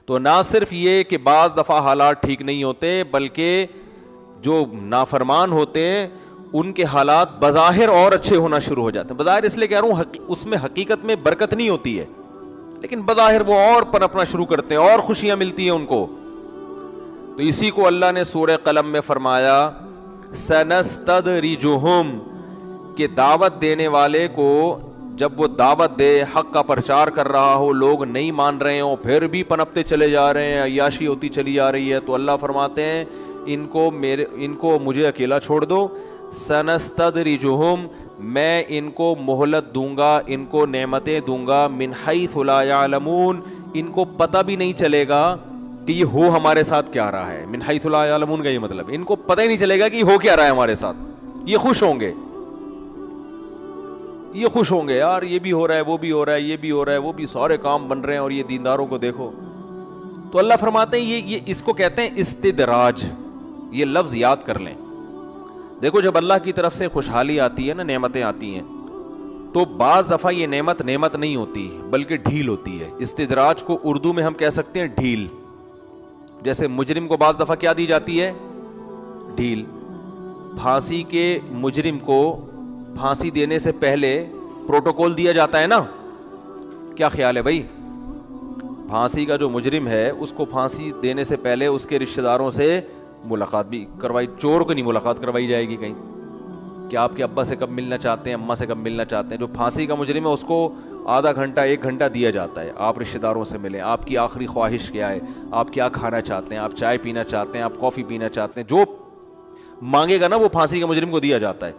تو نہ صرف یہ کہ بعض دفعہ حالات ٹھیک نہیں ہوتے، بلکہ جو نافرمان ہوتے ہیں ان کے حالات بظاہر اور اچھے ہونا شروع ہو جاتے ہیں. بظاہر اس لیے کہہ رہا ہوں اس میں حقیقت میں برکت نہیں ہوتی ہے، لیکن بظاہر وہ اور پنپنا شروع کرتے ہیں اور خوشیاں ملتی ہیں ان کو. تو اسی کو اللہ نے سورہ قلم میں فرمایا سنستدرجہم، کہ دعوت دینے والے کو جب وہ دعوت دے، حق کا پرچار کر رہا ہو، لوگ نہیں مان رہے ہوں، پھر بھی پنپتے چلے جا رہے ہیں، عیاشی ہوتی چلی جا رہی ہے، تو اللہ فرماتے ہیں ان کو مجھے اکیلا چھوڑ دو. سنستدرجہم، میں ان کو مہلت دوں گا، ان کو نعمتیں دوں گا، من حیث لا یعلمون، ان کو پتہ بھی نہیں چلے گا کہ یہ ہو ہمارے ساتھ کیا رہا ہے. من حیث لا یعلمون کا یہ مطلب ان کو پتہ ہی نہیں چلے گا کہ یہ ہو کیا رہا ہے ہمارے ساتھ. یہ خوش ہوں گے، یہ خوش ہوں گے، یار یہ بھی ہو رہا ہے، وہ بھی ہو رہا ہے، یہ بھی ہو رہا ہے، وہ بھی، سارے کام بن رہے ہیں، اور یہ دینداروں کو دیکھو. تو اللہ فرماتے ہیں یہ اس کو کہتے ہیں استدراج. یہ لفظ یاد کر لیں. دیکھو جب اللہ کی طرف سے خوشحالی آتی ہے نا، نعمتیں آتی ہیں، تو بعض دفعہ یہ نعمت نہیں ہوتی بلکہ ڈھیل ہوتی ہے. استدراج کو اردو میں ہم کہہ سکتے ہیں ڈھیل. جیسے مجرم کو بعض دفعہ کیا دی جاتی ہے؟ ڈھیل. پھانسی کے مجرم کو پھانسی دینے سے پہلے پروٹوکول دیا جاتا ہے نا. کیا خیال ہے بھائی؟ پھانسی کا جو مجرم ہے اس کو پھانسی دینے سے پہلے اس کے رشتہ داروں سے ملاقات بھی کروائی. چور کو نہیں ملاقات کروائی جائے گی کہیں کہ آپ کے ابا سے کب ملنا چاہتے ہیں، اماں سے کب ملنا چاہتے ہیں. جو پھانسی کا مجرم ہے اس کو آدھا گھنٹہ 1 گھنٹہ دیا جاتا ہے، آپ رشتہ داروں سے ملیں، آپ کی آخری خواہش کیا ہے، آپ کیا کھانا چاہتے ہیں، آپ چائے پینا چاہتے ہیں، آپ کافی پینا چاہتے ہیں، جو مانگے گا نا وہ پھانسی کے مجرم کو دیا جاتا ہے.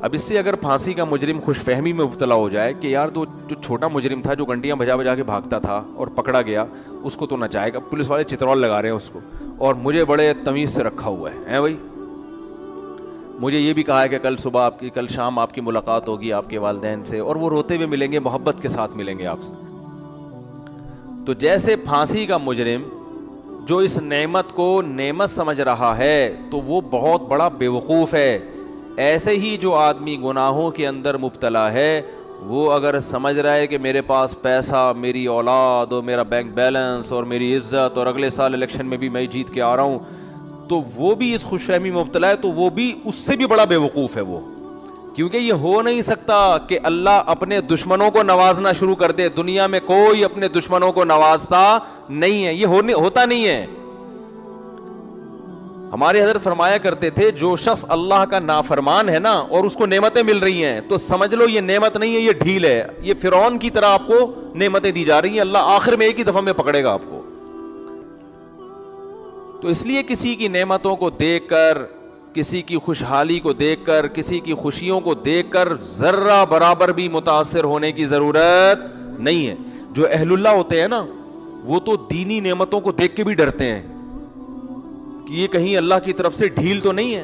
اب اس سے اگر پھانسی کا مجرم خوش فہمی میں مبتلا ہو جائے کہ یار جو چھوٹا مجرم تھا جو گھنٹیاں بجا بجا کے بھاگتا تھا اور پکڑا گیا، اس کو تو نہ جائے گا، پولیس والے چترول لگا رہے ہیں اس کو، اور مجھے بڑے تمیز سے رکھا ہوا ہے بھائی، مجھے یہ بھی کہا ہے کہ کل شام آپ کی ملاقات ہوگی آپ کے والدین سے، اور وہ روتے ہوئے ملیں گے، محبت کے ساتھ ملیں گے آپ سے. تو جیسے پھانسی کا مجرم جو اس نعمت کو نعمت سمجھ رہا ہے تو وہ بہت بڑا بیوقوف ہے، ایسے ہی جو آدمی گناہوں کے اندر مبتلا ہے وہ اگر سمجھ رہا ہے کہ میرے پاس پیسہ، میری اولاد اور میرا بینک بیلنس اور میری عزت، اور اگلے سال الیکشن میں بھی میں جیت کے آ رہا ہوں، تو وہ بھی اس خوش فہمی میں مبتلا ہے، تو وہ بھی اس سے بھی بڑا بیوقوف ہے وہ. کیونکہ یہ ہو نہیں سکتا کہ اللہ اپنے دشمنوں کو نوازنا شروع کر دے. دنیا میں کوئی اپنے دشمنوں کو نوازتا نہیں ہے، یہ ہوتا نہیں ہے. ہمارے حضرت فرمایا کرتے تھے جو شخص اللہ کا نافرمان ہے نا اور اس کو نعمتیں مل رہی ہیں تو سمجھ لو یہ نعمت نہیں ہے، یہ ڈھیل ہے. یہ فرعون کی طرح آپ کو نعمتیں دی جا رہی ہیں، اللہ آخر میں ایک ہی دفعہ میں پکڑے گا آپ کو. تو اس لیے کسی کی نعمتوں کو دیکھ کر، کسی کی خوشحالی کو دیکھ کر، کسی کی خوشیوں کو دیکھ کر ذرہ برابر بھی متاثر ہونے کی ضرورت نہیں ہے. جو اہل اللہ ہوتے ہیں نا وہ تو دینی نعمتوں کو دیکھ کے بھی ڈرتے ہیں کہ یہ کہیں اللہ کی طرف سے ڈھیل تو نہیں ہے.